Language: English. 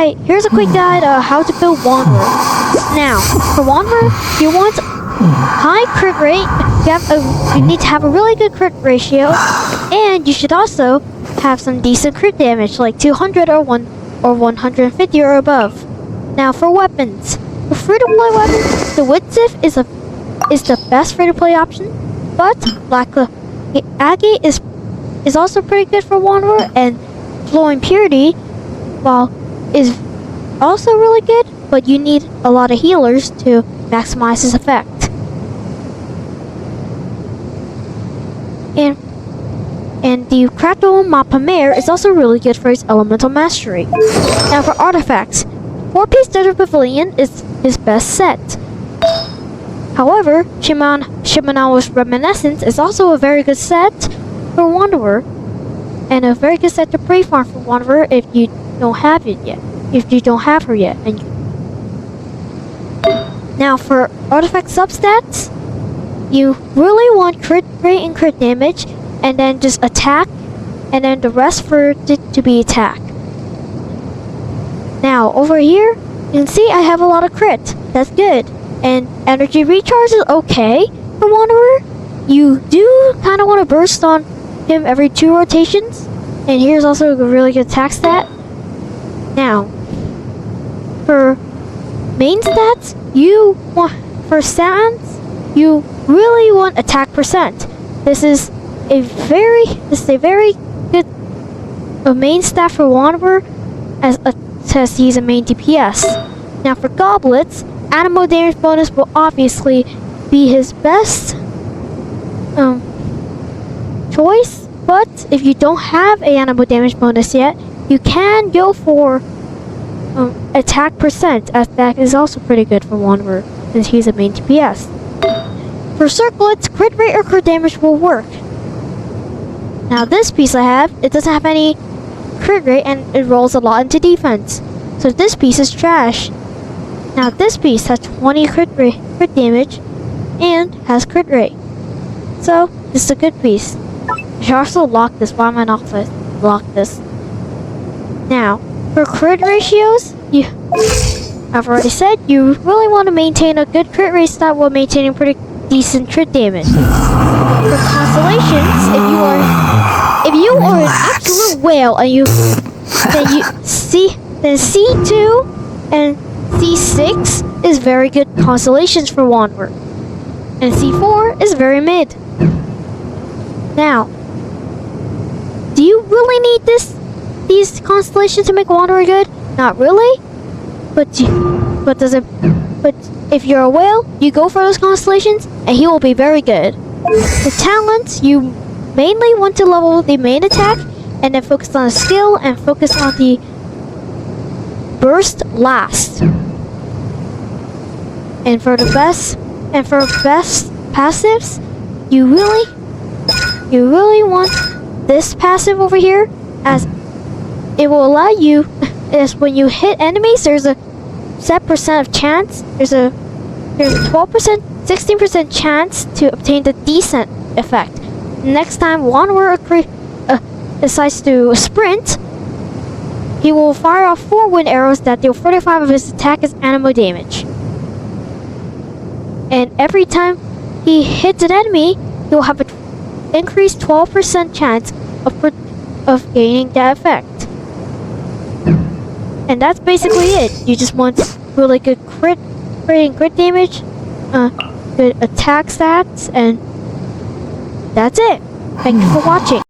Hey, here's a quick guide on how to build Wanderer. Now, for Wanderer, you want high crit rate, you need to have a really good crit ratio, and you should also have some decent crit damage, like 200 or 150 or above. Now for weapons. For free-to-play weapons, the Widsith is the best free-to-play option, but Black Agate is also pretty good for Wanderer, and Flowing Purity, is also really good, but you need a lot of healers to maximize his effect. And the Kratom Mappa Mare is also really good for his elemental mastery. Now for artifacts, 4-piece Desert Pavilion is his best set. However, Shimanawa's Reminiscence is also a very good set for Wanderer, and a very good set to pre-farm for Wanderer if you don't have it yet. If you don't have her yet. Now for artifact substats, you really want crit rate and crit damage, and then just attack, and then the rest for it to be attack. Now over here, you can see I have a lot of crit. That's good. And energy recharge is okay for Wanderer. You do kind of want to burst on him every 2 rotations, and here's also a really good attack stat. Now, for main stats, you really want attack percent. This is a very good main stat for Wanderer, as he's a main DPS. Now for goblets, animal damage bonus will obviously be his best choice, but if you don't have a animal damage bonus yet, you can go for attack percent, as that is also pretty good for Wanderer, since he's a main DPS. For circlets, crit rate or crit damage will work. Now this piece I have, it doesn't have any crit rate and it rolls a lot into defense, so this piece is trash. Now this piece has 20 crit damage and has crit rate, so this is a good piece. I should also lock this. Why am I not lock this? Now for crit ratios, I've already said you really want to maintain a good crit rate stat while maintaining pretty decent crit damage. For constellations, if you are an absolute whale and then C2 and C6 is very good constellations for Wanderer, and C4 is very mid. Now, do you really need these constellations to make Wanderer good? Not really, but if you're a whale, you go for those constellations and he will be very good. The talents, you mainly want to level the main attack and then focus on the skill and focus on the burst last. And for best passives, you really want this passive over here, as it will allow you, is when you hit enemies, there's a set percent of chance, there's a 12%, 16% chance to obtain the descent effect. Next time Wanderer decides to sprint, he will fire off 4 wind arrows that deal 45 of his attack as animal damage. And every time he hits an enemy, he will have an increased 12% chance of gaining that effect. And that's basically it. You just want really good crit damage, good attack stats, and that's it. Thank you for watching.